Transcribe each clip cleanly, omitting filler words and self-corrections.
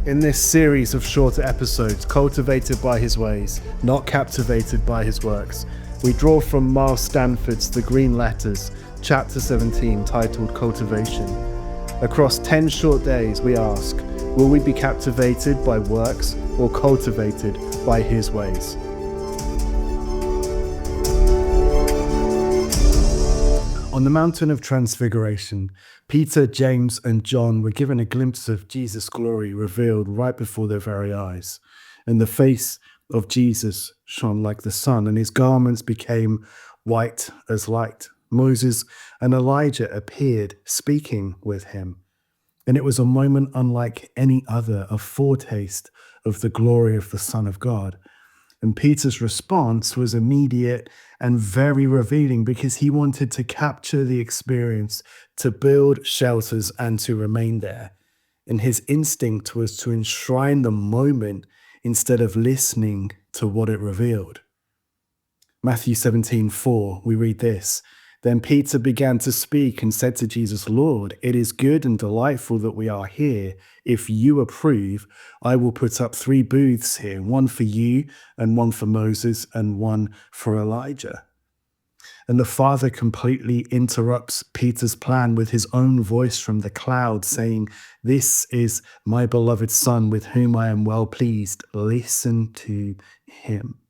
In this series of shorter episodes, cultivated by his ways, not captivated by his works, we draw from Miles Stanford's The Green Letters, chapter 17, titled Cultivation. Across 10 short days, we ask, will we be captivated by works or cultivated by his ways? On the mountain of Transfiguration, Peter, James, and John were given a glimpse of Jesus' glory revealed right before their very eyes. And the face of Jesus shone like the sun, and his garments became white as light. Moses and Elijah appeared, speaking with him. And it was a moment unlike any other, a foretaste of the glory of the Son of God. And Peter's response was immediate and very revealing because he wanted to capture the experience, to build shelters and to remain there. And his instinct was to enshrine the moment instead of listening to what it revealed. Matthew 17:4, we read this. Then Peter began to speak and said to Jesus, Lord, it is good and delightful that we are here. If you approve, I will put up 3 booths here, one for you and one for Moses and one for Elijah. And the Father completely interrupts Peter's plan with his own voice from the cloud saying, this is my beloved Son with whom I am well pleased. Listen to him.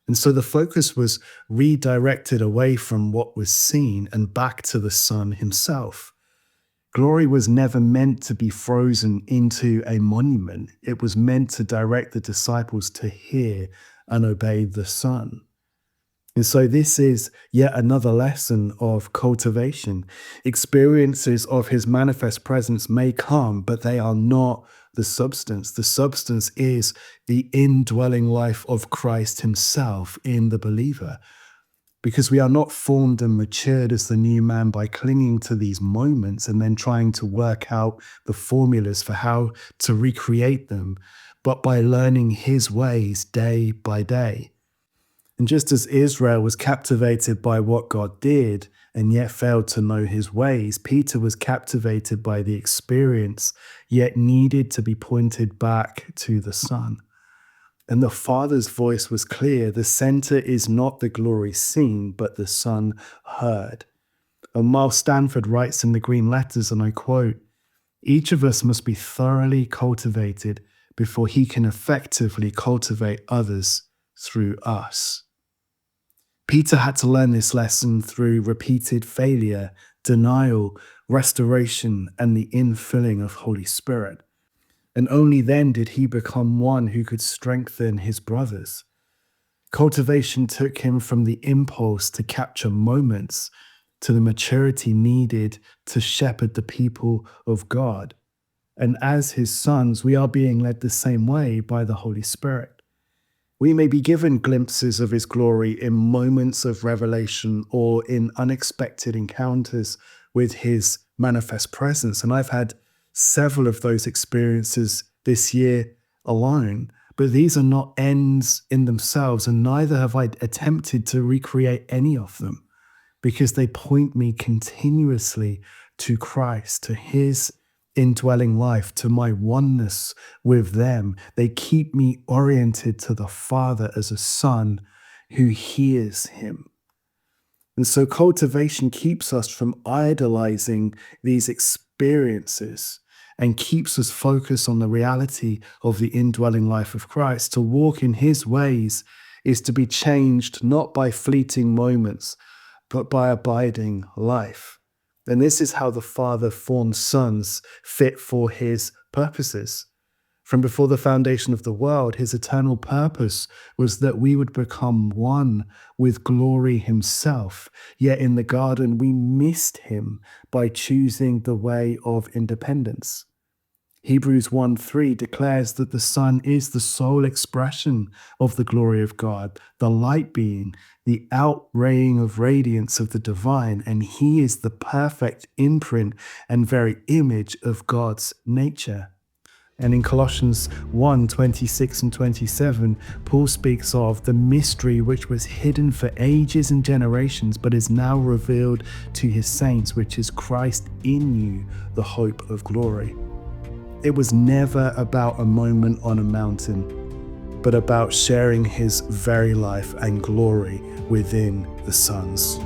And so the focus was redirected away from what was seen and back to the Son himself. Glory was never meant to be frozen into a monument. It was meant to direct the disciples to hear and obey the Son. And so this is yet another lesson of cultivation. Experiences of his manifest presence may come, but they are not the substance. The substance is the indwelling life of Christ himself in the believer. Because we are not formed and matured as the new man by clinging to these moments and then trying to work out the formulas for how to recreate them, but by learning his ways day by day. And just as Israel was captivated by what God did and yet failed to know his ways, Peter was captivated by the experience, yet needed to be pointed back to the Son. And the Father's voice was clear. The center is not the glory seen, but the Son heard. And Miles Stanford writes in The Green Letters, and I quote, each of us must be thoroughly cultivated before he can effectively cultivate others through us. Peter had to learn this lesson through repeated failure, denial, restoration, and the infilling of Holy Spirit. And only then did he become one who could strengthen his brothers. Cultivation took him from the impulse to capture moments to the maturity needed to shepherd the people of God. And as his sons, we are being led the same way by the Holy Spirit. We may be given glimpses of his glory in moments of revelation or in unexpected encounters with his manifest presence. And I've had several of those experiences this year alone, but these are not ends in themselves, and neither have I attempted to recreate any of them because they point me continuously to Christ, to his indwelling life, to my oneness with them. They keep me oriented to the Father as a son who hears him. And so cultivation keeps us from idolizing these experiences and keeps us focused on the reality of the indwelling life of Christ. To walk in his ways is to be changed not by fleeting moments, but by abiding life. And this is how the Father formed sons fit for his purposes. From before the foundation of the world, his eternal purpose was that we would become one with glory himself. Yet in the garden, we missed him by choosing the way of independence. Hebrews 1:3 declares that the Son is the sole expression of the glory of God, the light being, the outraying of radiance of the divine, and he is the perfect imprint and very image of God's nature. And in Colossians 1:26 and 27, Paul speaks of the mystery which was hidden for ages and generations, but is now revealed to his saints, which is Christ in you, the hope of glory. It was never about a moment on a mountain, but about sharing his very life and glory within the sons.